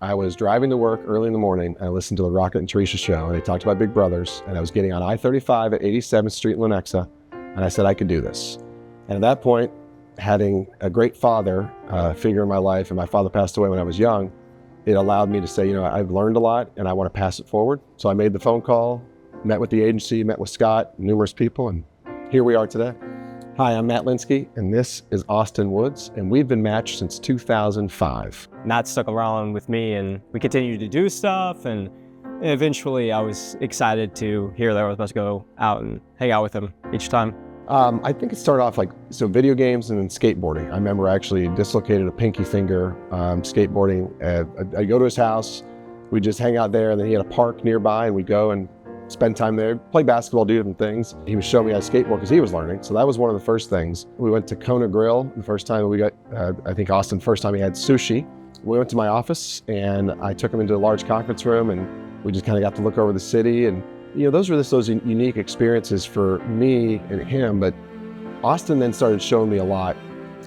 I was driving to work early in the morning, and I listened to the Rocket and Teresa show, and they talked about Big Brothers, and I was getting on I-35 at 87th Street in Lenexa, and I said I could do this. And at that point, having a great father figure in my life, and my father passed away when I was young, it allowed me to say, you know, I've learned a lot, and I want to pass it forward. So I made the phone call, met with the agency, met with Scott, numerous people, and here we are today. Hi, I'm Matt Linsky, and this is Austin Woods, and we've been matched since 2005. Matt stuck around with me, and we continued to do stuff, and eventually I was excited to hear that I was about to go out and hang out with him each time. I think it started off video games and then skateboarding. I remember I actually dislocated a pinky finger skateboarding. I'd go to his house, we'd just hang out there, and then he had a park nearby, and we'd go and spend time there, play basketball, do different things. He was showing me how to skateboard because he was learning, so that was one of the first things. We went to Kona Grill the first time we got, I think Austin, first time he had sushi. We went to my office, and I took him into a large conference room, and we just kind of got to look over the city, and you know, those were just those unique experiences for me and him. But Austin then started showing me a lot,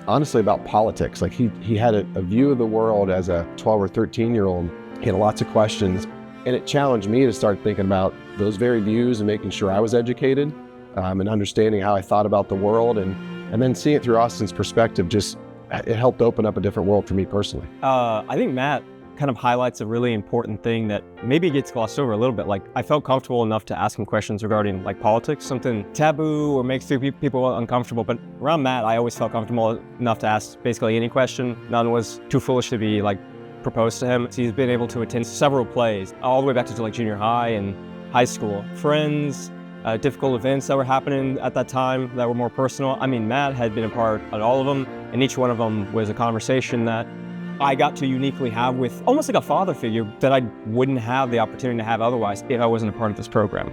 honestly, about politics. Like he had a view of the world as a 12 or 13-year-old. He had lots of questions, and it challenged me to start thinking about those very views and making sure I was educated and understanding how I thought about the world, and then seeing it through Austin's perspective. Just it helped open up a different world for me personally. I think Matt kind of highlights a really important thing that maybe gets glossed over a little bit. Like, I felt comfortable enough to ask him questions regarding like politics, something taboo or makes people uncomfortable. But around Matt, I always felt comfortable enough to ask basically any question. None was too foolish to be like proposed to him. So he's been able to attend several plays all the way back to like junior high and high school. Friends, difficult events that were happening at that time that were more personal. I mean, Matt had been a part of all of them, and each one of them was a conversation that I got to uniquely have with almost like a father figure that I wouldn't have the opportunity to have otherwise if I wasn't a part of this program.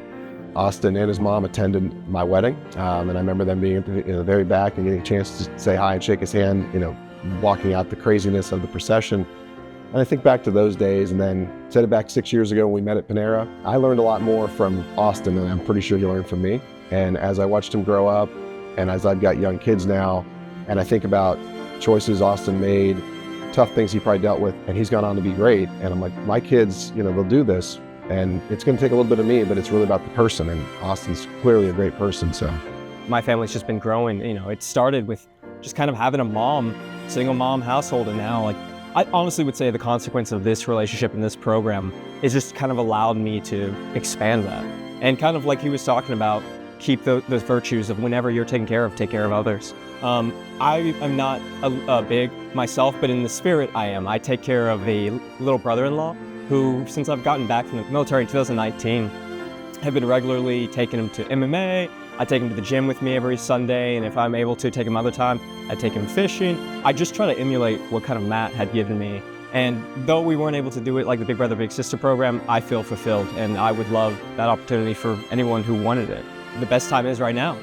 Austin and his mom attended my wedding, and I remember them being in the very back and getting a chance to say hi and shake his hand, you know, walking out the craziness of the procession. And I think back to those days, and then set it back 6 years ago when we met at Panera. I learned a lot more from Austin than I'm pretty sure he learned from me. And as I watched him grow up, and as I've got young kids now, and I think about choices Austin made, tough things he probably dealt with, and he's gone on to be great. And I'm like, my kids, you know, they'll do this, and it's going to take a little bit of me, but it's really about the person, and Austin's clearly a great person. So my family's just been growing. You know, it started with just kind of having a mom, single mom household, and now like I honestly would say the consequence of this relationship and this program is just kind of allowed me to expand that, and kind of like he was talking about, keep those virtues of whenever you're taken care of, take care of others. I am not a big myself, but in the spirit I am. I take care of a little brother-in-law who, since I've gotten back from the military in 2019, have been regularly taking him to MMA. I take him to the gym with me every Sunday, and if I'm able to take him other time, I take him fishing. I just try to emulate what kind of Matt had given me. And though we weren't able to do it like the Big Brother Big Sister program, I feel fulfilled, and I would love that opportunity for anyone who wanted it. The best time is right now.